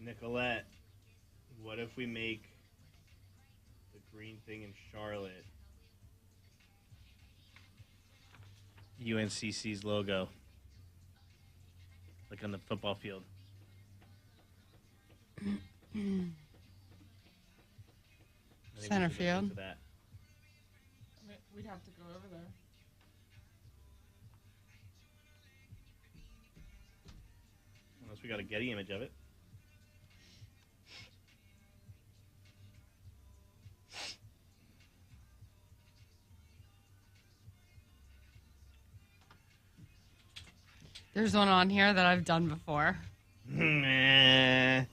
Nicolette, what if we make the green thing in Charlotte UNCC's logo? Like on the football field. Center field. That. We'd have to go over there. Unless we got a Getty image of it. There's one on here that I've done before. I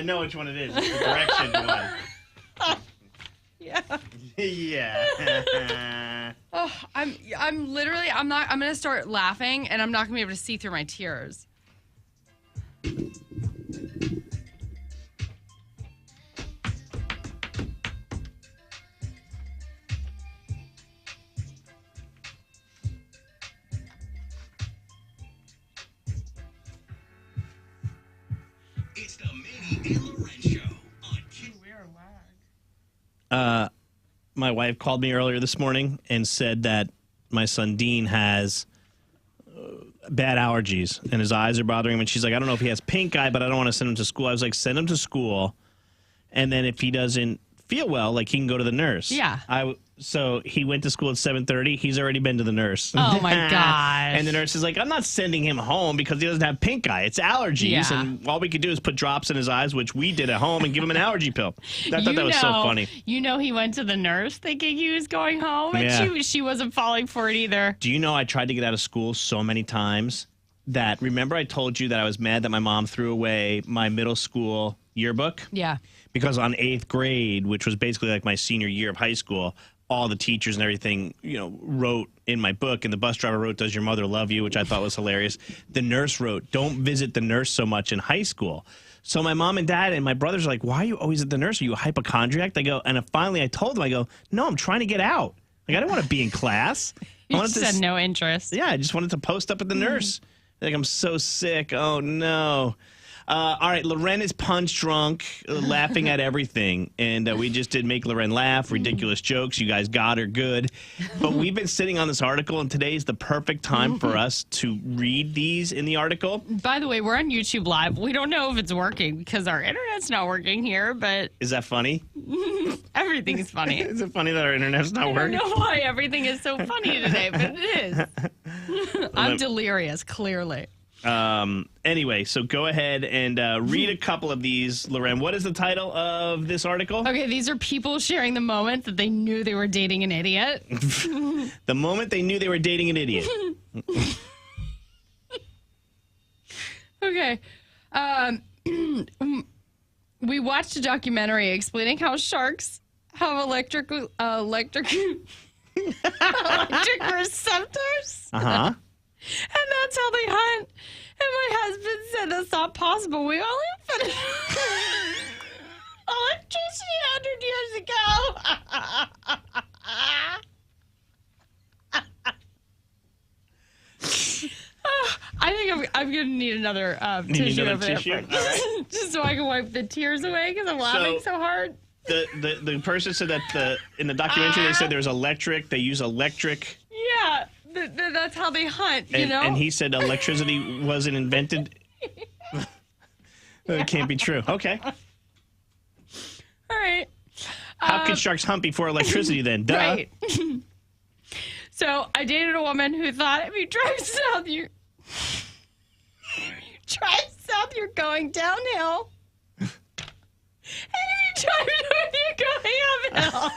know which one it is. It's the direction one. Yeah. Yeah. Oh, I'm gonna start laughing and I'm not gonna be able to see through my tears. It's the Maney and LauRen show on Q. My wife called me earlier this morning and said that my son Dean has bad allergies and his eyes are bothering him. And she's like, I don't know if he has pink eye, but I don't want to send him to school. I was like, send him to school. And then if he doesn't feel well, like he can go to the nurse. Yeah. So he went to school at 7:30. He's already been to the nurse. Oh, my gosh. And the nurse is like, I'm not sending him home because he doesn't have pink eye. It's allergies. Yeah. And all we could do is put drops in his eyes, which we did at home, and give him an allergy pill. I thought that was so funny. You know he went to the nurse thinking he was going home, and she wasn't falling for it either. Do you know I tried to get out of school so many times that, remember I told you that I was mad that my mom threw away my middle school yearbook? Yeah. Because on 8th grade, which was basically like my senior year of high school, all the teachers and everything, wrote in my book, and the bus driver wrote, "Does your mother love you?" which I thought was hilarious. The nurse wrote, "Don't visit the nurse so much in high school." So my mom and dad and my brothers are like, "Why are you always at the nurse? Are you a hypochondriac?" They go, and finally I told them, I go, "No, I'm trying to get out. Like, I don't want to be in class." You just had no interest. Yeah, I just wanted to post up at the nurse. Like, I'm so sick. Oh, no. All right, LauRen is punch drunk, laughing at everything. And we just did make LauRen laugh, ridiculous jokes. You guys got her good. But we've been sitting on this article, and today is the perfect time for us to read these in the article. By the way, we're on YouTube Live. We don't know if it's working because our internet's not working here, but... Is that funny? Everything's funny. Is it funny that our internet's not working? I don't know why everything is so funny today, but it is. I'm delirious, clearly. Anyway, so go ahead and read a couple of these, LauRen. What is the title of this article? Okay, these are people sharing the moment that they knew they were dating an idiot. The moment they knew they were dating an idiot. Okay. We watched a documentary explaining how sharks have electric receptors. Uh-huh. And that's how they hunt. And my husband said that's not possible. We only invented electricity 100 years ago. I think I'm going to need another tissue over there. Right. Just so I can wipe the tears away because I'm laughing so hard. The person said that in the documentary they said there's electric. They use electric. Yeah. That's how they hunt, you know? And he said electricity wasn't invented. It can't be true. Okay. All right. How could sharks hunt before electricity then? Duh. Right. So I dated a woman who thought if you drive south, you're going downhill. And if you drive north, you're going uphill.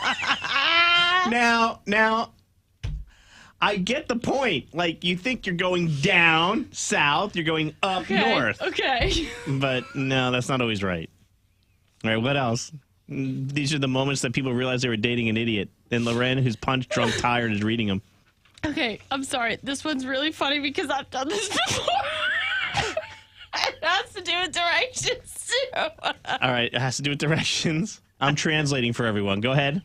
Now, I get the point. Like, you think you're going down south, you're going up north. Okay. But no, that's not always right. All right, what else? These are the moments that people realize they were dating an idiot. And LauRen, who's punch drunk, tired, is reading them. Okay, I'm sorry. This one's really funny because I've done this before. It has to do with directions, too. All right, it has to do with directions. I'm translating for everyone. Go ahead.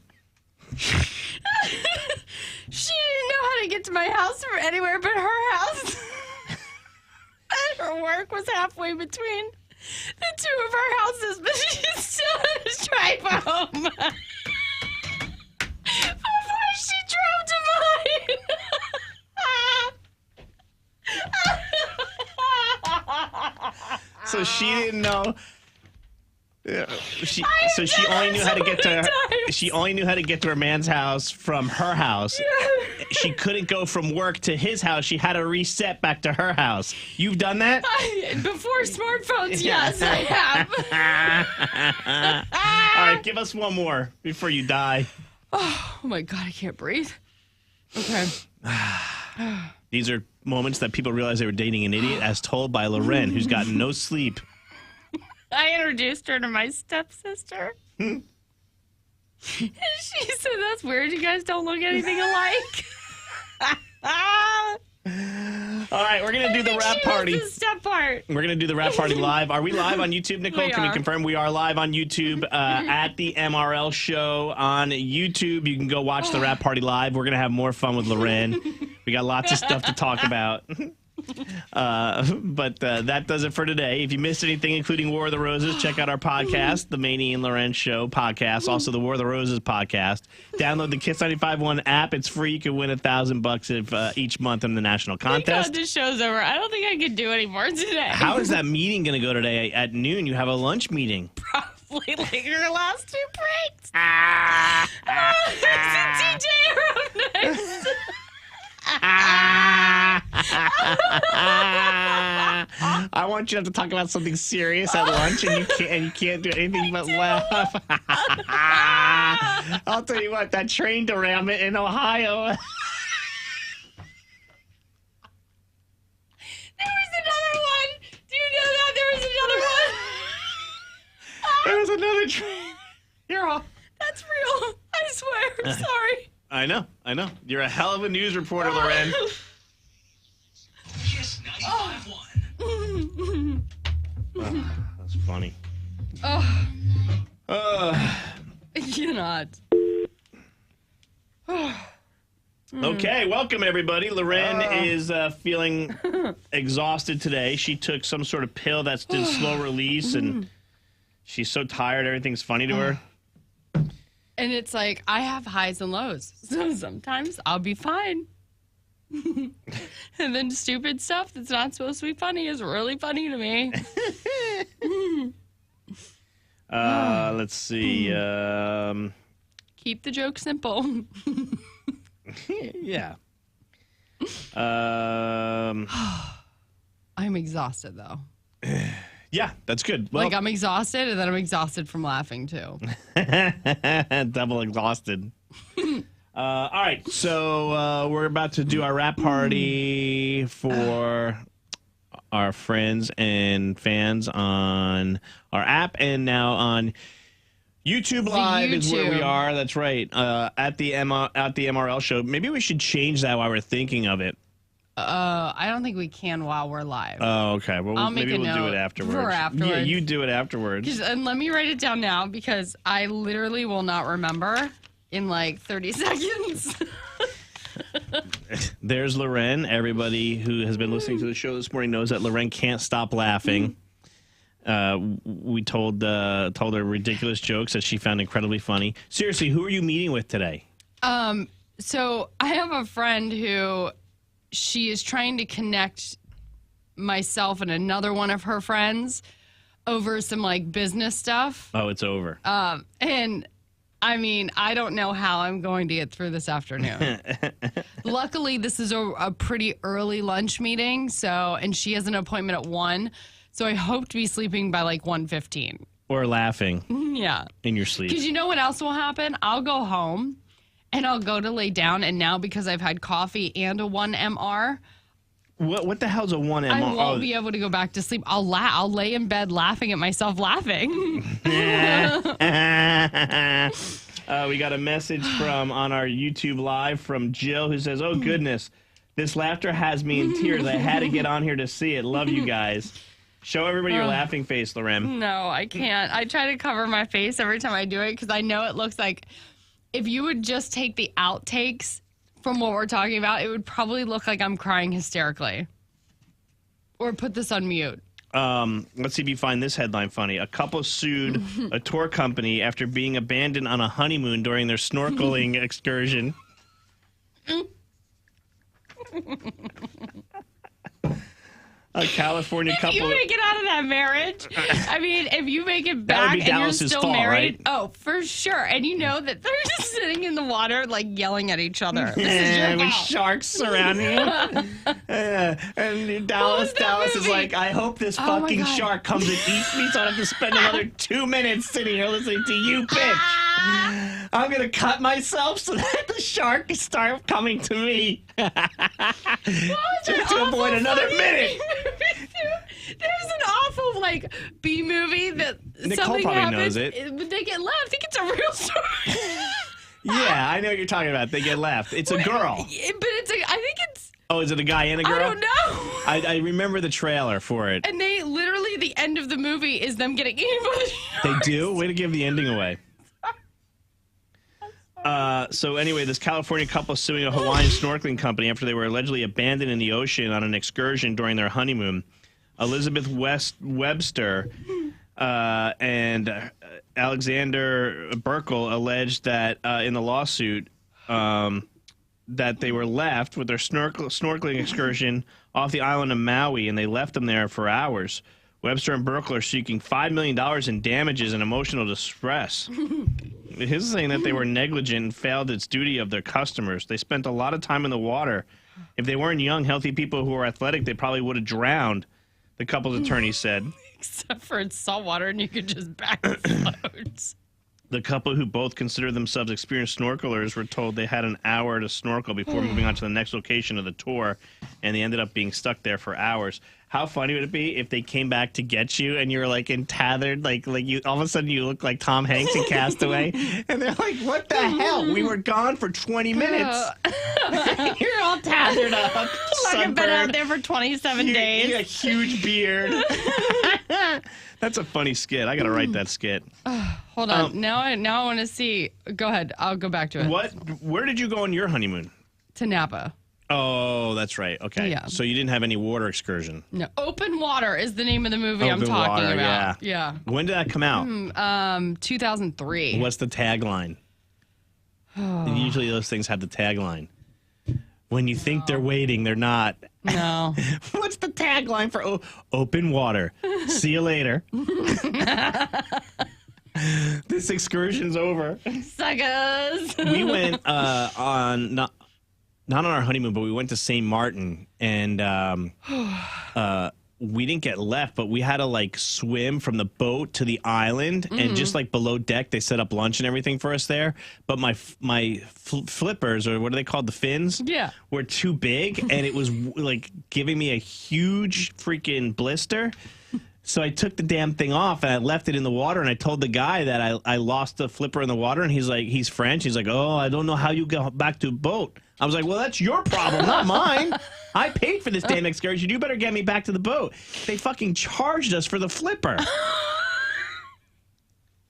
She didn't know how to get to my house from anywhere but her house. And her work was halfway between. the two of our houses, but she's still on his drive home. Before she drove to mine. So she didn't know. She only knew how to get to. She only knew how to get to her man's house from her house. She couldn't go from work to his house. She had to reset back to her house. You've done that? Before smartphones, yes, I have. All right, give us one more before you die. Oh my God, I can't breathe. Okay. These are moments that people realize they were dating an idiot, as told by LauRen, who's gotten no sleep. I introduced her to my stepsister. And she said, that's weird. You guys don't look anything alike. All right, we're going to do the rap party. The step part. We're going to do the rap party live. Are we live on YouTube, Nicole? Can we confirm we are live on YouTube at the MRL show on YouTube? You can go watch the rap party live. We're going to have more fun with LauRen. We got lots of stuff to talk about. But that does it for today. If you missed anything, including War of the Roses, check out our podcast, the Maney and LauRen Show podcast, also the War of the Roses podcast. Download the Kiss 95.1 app. It's free. You can win $1,000 each month in the national contest. God, this show's over. I don't think I can do any more today. How is that meeting going to go today at noon? You have a lunch meeting. Probably like your last two breaks. There's a TJ around next. I want you to have to talk about something serious at lunch, and you can't do anything but laugh. I'll tell you what, that train derailment in Ohio. There was another one. Do you know that there was another one? There was another train. You're all. That's real. I swear. I'm sorry. I know. You're a hell of a news reporter, LauRen. Kiss 95.1. That's funny. You're not. Okay, welcome everybody. LauRen is feeling exhausted today. She took some sort of pill that's in slow release, and she's so tired. Everything's funny to her. And it's like, I have highs and lows. So sometimes I'll be fine. And then stupid stuff that's not supposed to be funny is really funny to me. Let's see. Keep the joke simple. Yeah. I'm exhausted, though. Yeah, that's good. Well, Like, I'm exhausted, and then I'm exhausted from laughing, too. double exhausted. All right, so we're about to do our rap party for our friends and fans on our app, and now on YouTube Live is where we are. That's right. At the MRL show. Maybe we should change that while we're thinking of it. I don't think we can while we're live. Oh, okay. Well, maybe we'll do it afterwards. For afterwards. Yeah, you do it afterwards. And let me write it down now, because I literally will not remember in like 30 seconds. There's LauRen. Everybody who has been listening to the show this morning knows that LauRen can't stop laughing. We told her ridiculous jokes that she found incredibly funny. Seriously, who are you meeting with today? So I have a friend who she is trying to connect myself and another one of her friends over some like business stuff. Oh, it's over. And I mean, I don't know how I'm going to get through this afternoon. Luckily, this is a pretty early lunch meeting, and she has an appointment at 1, so I hope to be sleeping by like 1:15. Or laughing. Yeah. In your sleep. Because you know what else will happen? I'll go home and I'll go to lay down, and now because I've had coffee and a 1MR, what the hell's a 1MR? I won't be able to go back to sleep. I'll lay in bed laughing at myself laughing. We got a message on our YouTube Live from Jill, who says, "Oh goodness, this laughter has me in tears. I had to get on here to see it. Love you guys." Show everybody your laughing face, LauRen. No, I can't. I try to cover my face every time I do it, because I know it looks like, if you would just take the outtakes from what we're talking about, it would probably look like I'm crying hysterically. Or put this on mute. Let's see if you find this headline funny. A couple sued a tour company after being abandoned on a honeymoon during their snorkeling excursion. A California couple. You make it out of that marriage. I mean, if you make it back and Dallas's you're still fault, married, right? oh, for sure. And you know that they're just sitting in the water, like yelling at each other. This is your With fault. sharks surrounding you. And Dallas is movie? like, I hope this Oh my fucking God. shark comes and eats me so I don't have to spend another 2 minutes sitting here listening to you, bitch. I'm going to cut myself so that the shark can start coming to me. Just to avoid another minute. There's an awful like B movie that Nicole something probably happens. knows it. But they get left. I think it's a real story. Yeah, I know what you're talking about. They get left. It's a girl. But it's I think it's. Oh, is it a guy and a girl? I don't know. I remember the trailer for it. And they literally the end of the movie is them getting eaten by the sharks. They do? Way to give the ending away. So anyway, this California couple is suing a Hawaiian snorkeling company after they were allegedly abandoned in the ocean on an excursion during their honeymoon. Elizabeth Webster and Alexander Burkle alleged that in the lawsuit that they were left with their snorkeling excursion off the island of Maui, and they left them there for hours. Webster and Burkle are seeking $5 million in damages and emotional distress. His is saying that they were negligent and failed its duty of their customers. They spent a lot of time in the water. If they weren't young, healthy people who were athletic, they probably would have drowned, the couple's attorney said. Except for it's saltwater and you could just back the floats. The couple, who both consider themselves experienced snorkelers, were told they had an hour to snorkel before moving on to the next location of the tour, and they ended up being stuck there for hours. How funny would it be if they came back to get you and you're like tethered, like you all of a sudden you look like Tom Hanks in Castaway, and they're like, "What the hell? We were gone for 20 minutes. You're all tethered up, Like I've been sunburned. out there for 27 days. You got a huge beard." That's a funny skit. I got to write that skit. Hold on. Now I want to see. Go ahead. I'll go back to it. Where did you go on your honeymoon? To Napa. Oh, that's right. Okay. Yeah. So you didn't have any water excursion. No. Open Water is the name of the movie I'm Open talking Water, about. Yeah. When did that come out? 2003. What's the tagline? Usually those things have the tagline. When you think they're waiting, they're not. No. What's the tagline for Open Water? See you later. This excursion's over. Suckers. We went on not on our honeymoon, but we went to St. Martin, and we didn't get left, but we had to like swim from the boat to the island, and just like below deck, they set up lunch and everything for us there. But my flippers, or what are they called, the fins? Yeah. Were too big, and it was like giving me a huge freaking blister. So I took the damn thing off and I left it in the water, and I told the guy that I lost the flipper in the water, and he's like, he's French. He's like, "Oh, I don't know how you got back to the boat." I was like, "Well, that's your problem, not mine. I paid for this damn excursion. You better get me back to the boat." They fucking charged us for the flipper.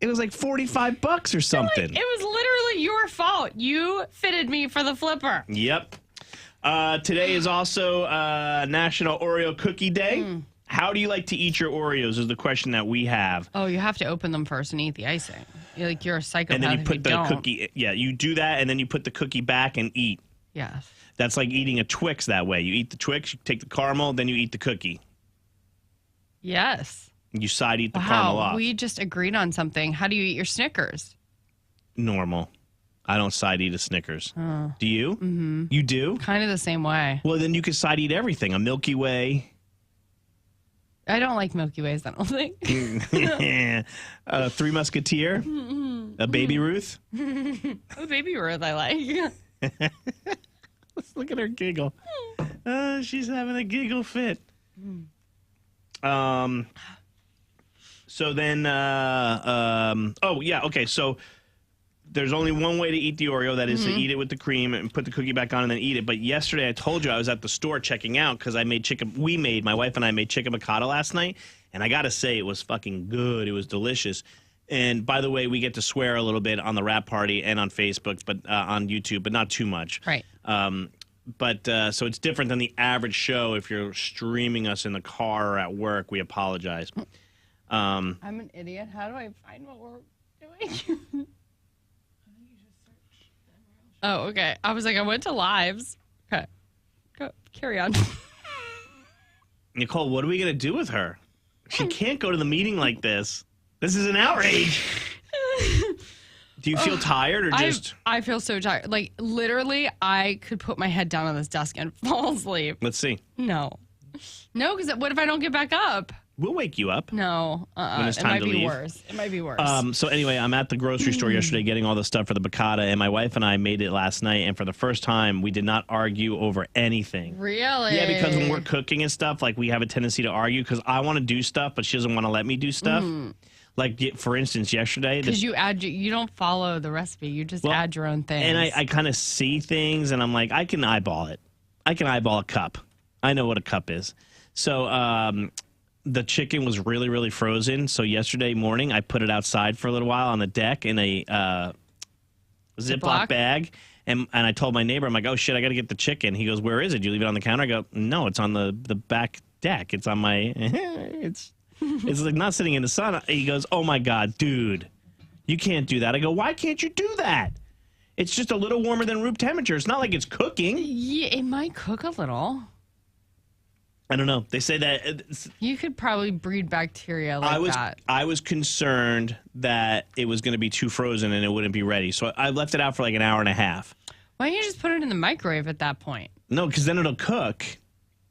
It was like $45 or something. It was literally your fault. You fitted me for the flipper. Yep. Today is also National Oreo Cookie Day. How do you like to eat your Oreos is the question that we have. Oh, you have to open them first and eat the icing. You're a psychopath. And then you if put the don't. cookie. Yeah, you do that, and then you put the cookie back and eat. Yes. That's like eating a Twix that way. You eat the Twix, you take the caramel, then you eat the cookie. Yes. You side eat the caramel Wow. off. We just agreed on something. How do you eat your Snickers? Normal. I don't side eat a Snickers. Do you? Mm-hmm. You do? Kind of the same way. Well, then you can side eat everything. A Milky Way. I don't like Milky Ways, I don't think. Three Musketeer. A Baby Ruth. Oh, Baby Ruth, I like. Let's look at her giggle. She's having a giggle fit. So then, oh yeah, okay. So there's only one way to eat the Oreo. That is to eat it with the cream and put the cookie back on and then eat it. But yesterday I told you I was at the store checking out because I made my wife and I made chicken piccata last night, and I gotta say it was fucking good. It was delicious. And by the way, we get to swear a little bit on the rap party and on Facebook, but on YouTube, but not too much. Right. But so it's different than the average show. If you're streaming us in the car or at work, we apologize. I'm an idiot. How do I find what we're doing? Oh, okay. I was like, I went to lives. Okay. Go, carry on. Nicole, what are we going to do with her? She can't go to the meeting like this. This is an outrage. Do you feel tired or just... I feel so tired. Like, literally, I could put my head down on this desk and fall asleep. Let's see. No. No, because what if I don't get back up? We'll wake you up. No. When it's It time might to be leave. worse. It might be worse. So anyway, I'm at the grocery store yesterday getting all the stuff for the piccata, and my wife and I made it last night, and for the first time, we did not argue over anything. Really? Yeah, because when we're cooking and stuff, like, we have a tendency to argue because I want to do stuff, but she doesn't want to let me do stuff. Like, for instance, yesterday... Because you don't follow the recipe. You just add your own things. And I kind of see things, and I'm like, I can eyeball it. I can eyeball a cup. I know what a cup is. So the chicken was really, really frozen. So yesterday morning, I put it outside for a little while on the deck in a Ziploc bag. And I told my neighbor, I'm like, oh, shit, I got to get the chicken. He goes, where is it? You leave it on the counter? I go, no, it's on the back deck. It's on my... It's like not sitting in the sun. He goes, oh, my God, dude, you can't do that. I go, why can't you do that? It's just a little warmer than room temperature. It's not like it's cooking. Yeah, it might cook a little. I don't know. They say that... You could probably breed bacteria like that. I was concerned that it was going to be too frozen and it wouldn't be ready. So I left it out for like an hour and a half. Why don't you just put it in the microwave at that point? No, because then it'll cook.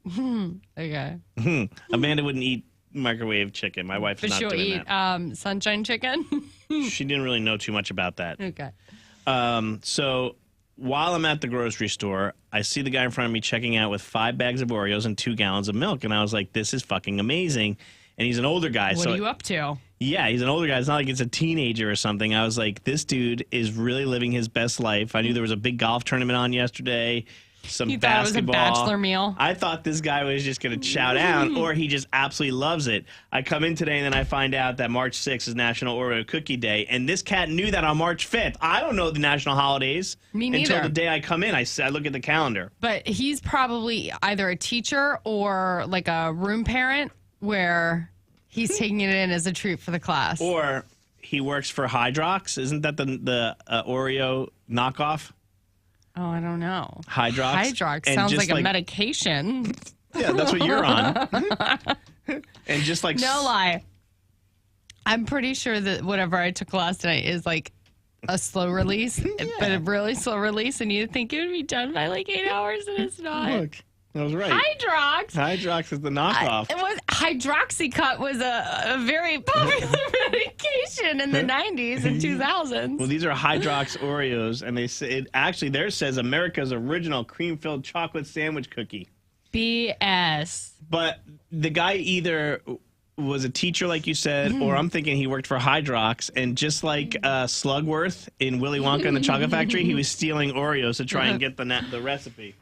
Okay. Amanda wouldn't eat microwave chicken. My wife is But not she'll doing eat that. sunshine chicken? She didn't really know too much about that. Okay. So while I'm at the grocery store, I see the guy in front of me checking out with 5 bags of Oreos and 2 gallons of milk. And I was like, this is fucking amazing. And he's an older guy. What are you up to? Yeah, he's an older guy. It's not like it's a teenager or something. I was like, this dude is really living his best life. I knew there was a big golf tournament on yesterday. Some You thought it was a bachelor meal? I thought this guy was just going to chow down, or he just absolutely loves it. I come in today, and then I find out that March 6th is National Oreo Cookie Day, and this cat knew that on March 5th. I don't know the national holidays Me neither. until the day I come in. I look at the calendar. But he's probably either a teacher or like a room parent where he's taking it in as a treat for the class. Or he works for Hydrox. Isn't that the Oreo knockoff? Oh, I don't know. Hydrox? Hydrox And sounds just like a medication. Yeah, that's what you're on. And just like... No lie. I'm pretty sure that whatever I took last night is like a slow release, but a really slow release, and you think it would be done by like 8 hours, and it's not. Look, I was right. Hydrox. Hydrox is the knockoff. It was Hydroxycut was a very popular medication in the 90s and 2000s. Well, these are Hydrox Oreos, and they say theirs says America's original cream-filled chocolate sandwich cookie. BS. But the guy either was a teacher, like you said, or I'm thinking he worked for Hydrox, and just like Slugworth in Willy Wonka and the Chocolate Factory, he was stealing Oreos to try and get the recipe.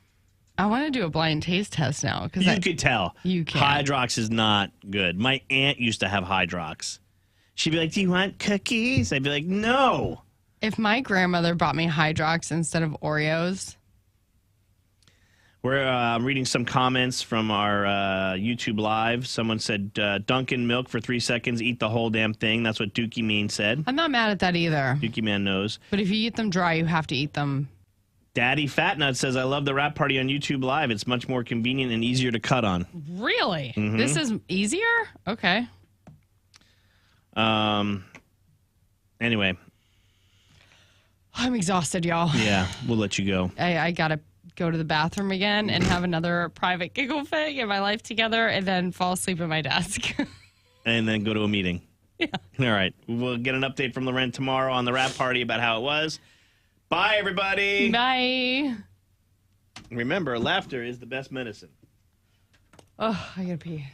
I want to do a blind taste test now. You could tell. You can. Hydrox is not good. My aunt used to have Hydrox. She'd be like, do you want cookies? I'd be like, no. If my grandmother bought me Hydrox instead of Oreos. We're reading some comments from our YouTube Live. Someone said, dunk in milk for 3 seconds, eat the whole damn thing. That's what Dookie Mean said. I'm not mad at that either. Dookie Man knows. But if you eat them dry, you have to eat them. Daddy Fatnut says, I love the rap party on YouTube Live. It's much more convenient and easier to cut on. Really? This is easier? Okay. Anyway. I'm exhausted, y'all. Yeah, we'll let you go. I got to go to the bathroom again and have another private giggle fit, get my life together, and then fall asleep at my desk. And then go to a meeting. Yeah. All right. We'll get an update from LauRen tomorrow on the rap party about how it was. Bye, everybody. Bye. Remember, laughter is the best medicine. Oh, I got to pee.